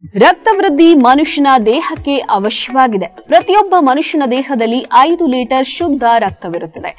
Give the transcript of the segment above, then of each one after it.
ರಕ್ತ ವೃದ್ಧಿ ಮನುಷ್ಯನ ದೇಹಕ್ಕೆ ಅವಶ್ಯವಾಗಿದೆ. ಪ್ರತಿಯೊಬ್ಬ ಮನುಷ್ಯನ ದೇಹದಲ್ಲಿ 5 ಲೀಟರ್ ಶುದ್ಧ ರಕ್ತವಿರುತ್ತದೆ.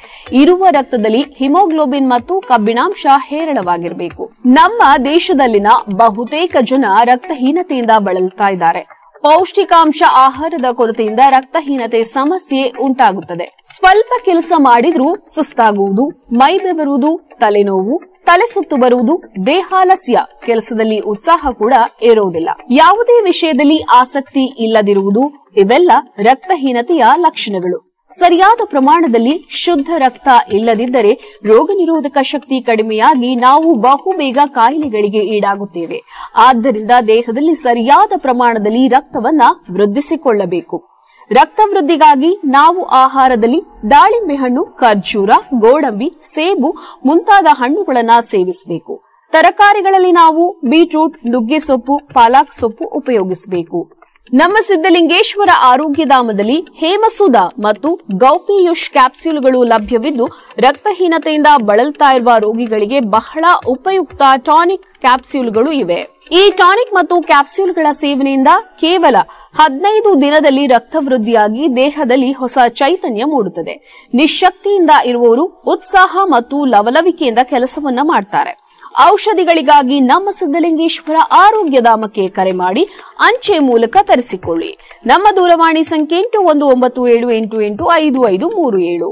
ಇರುವ ರಕ್ತದಲ್ಲಿ ಹಿಮೋಗ್ಲೋಬಿನ್ ಮತ್ತು ಕಬ್ಬಿಣಾಂಶ ಹೇರಳವಾಗಿರಬೇಕು. ನಮ್ಮ ದೇಶದಲ್ಲಿನ ಬಹುತೇಕ ಜನ ರಕ್ತಹೀನತೆಯಿಂದ ಬಳಲ್ತಾ ಇದ್ದಾರೆ. ಪೌಷ್ಟಿಕಾಂಶ ಆಹಾರದ ಕೊರತೆಯಿಂದ ರಕ್ತಹೀನತೆ ಸಮಸ್ಯೆ ಉಂಟಾಗುತ್ತದೆ. ಸ್ವಲ್ಪ ಕೆಲಸ ಮಾಡಿದ್ರೂ ಸುಸ್ತಾಗುವುದು, ಮೈ ಬೆವರುವುದು, ತಲೆನೋವು, ತಲೆ ಸುತ್ತು ಬರುವುದು, ದೇಹಾಲಸ್ಯ, ಕೆಲಸದಲ್ಲಿ ಉತ್ಸಾಹ ಕೂಡ ಇರುವುದಿಲ್ಲ, ಯಾವುದೇ ವಿಷಯದಲ್ಲಿ ಆಸಕ್ತಿ ಇಲ್ಲದಿರುವುದು ಇವೆಲ್ಲ ರಕ್ತಹೀನತೆಯ ಲಕ್ಷಣಗಳು. ಸರಿಯಾದ ಪ್ರಮಾಣದಲ್ಲಿ ಶುದ್ಧ ರಕ್ತ ಇಲ್ಲದಿದ್ದರೆ ರೋಗ ನಿರೋಧಕ ಶಕ್ತಿ ಕಡಿಮೆಯಾಗಿ ನಾವು ಬಹುಬೇಗ ಕಾಯಿಲೆಗಳಿಗೆ ಈಡಾಗುತ್ತೇವೆ. ಆದ್ದರಿಂದ ದೇಹದಲ್ಲಿ ಸರಿಯಾದ ಪ್ರಮಾಣದಲ್ಲಿ ರಕ್ತವನ್ನ ವೃದ್ಧಿಸಿಕೊಳ್ಳಬೇಕು. ರಕ್ತ ವೃದ್ಧಿಗಾಗಿ ನಾವು ಆಹಾರದಲ್ಲಿ ದಾಳಿಂಬೆ ಹಣ್ಣು, ಖರ್ಜೂರ, ಗೋಡಂಬಿ, ಸೇಬು ಮುಂತಾದ ಹಣ್ಣುಗಳನ್ನು ಸೇವಿಸಬೇಕು. ತರಕಾರಿಗಳಲ್ಲಿ ನಾವು ಬೀಟ್ರೂಟ್, ನುಗ್ಗೆ ಸೊಪ್ಪು, ಪಾಲಕ್ ಸೊಪ್ಪು ಉಪಯೋಗಿಸಬೇಕು. ನಮ್ಮ ಸಿದ್ದಲಿಂಗೇಶ್ವರ ಆರೋಗ್ಯಧಾಮದಲ್ಲಿ ಹೇಮಸುಧ ಮತ್ತು ಗೌಪಿಯುಷ್ ಕ್ಯಾಪ್ಸ್ಯೂಲ್ಗಳು ಲಭ್ಯವಿದ್ದು, ರಕ್ತಹೀನತೆಯಿಂದ ಬಳಲ್ತಾ ಇರುವ ರೋಗಿಗಳಿಗೆ ಬಹಳ ಉಪಯುಕ್ತ ಟಾನಿಕ್ ಕ್ಯಾಪ್ಸ್ಯೂಲ್ಗಳು ಇವೆ. ಈ ಟಾನಿಕ್ ಮತ್ತು ಕ್ಯಾಪ್ಸ್ಯೂಲ್ಗಳ ಸೇವನೆಯಿಂದ ಕೇವಲ 15 ದಿನದಲ್ಲಿ ರಕ್ತ ವೃದ್ಧಿಯಾಗಿ ದೇಹದಲ್ಲಿ ಹೊಸ ಚೈತನ್ಯ ಮೂಡುತ್ತದೆ. ನಿಶ್ಶಕ್ತಿಯಿಂದ ಇರುವವರು ಉತ್ಸಾಹ ಮತ್ತು ಲವಲವಿಕೆಯಿಂದ ಕೆಲಸವನ್ನ ಮಾಡ್ತಾರೆ. ಔಷಧಿಗಳಿಗಾಗಿ ನಮ್ಮ ಸಿದ್ದಲಿಂಗೇಶ್ವರ ಆರೋಗ್ಯಧಾಮಕ್ಕೆ ಕರೆ ಮಾಡಿ ಅಂಚೆ ಮೂಲಕ ತರಿಸಿಕೊಳ್ಳಿ. ನಮ್ಮ ದೂರವಾಣಿ ಸಂಖ್ಯೆ 8197885537.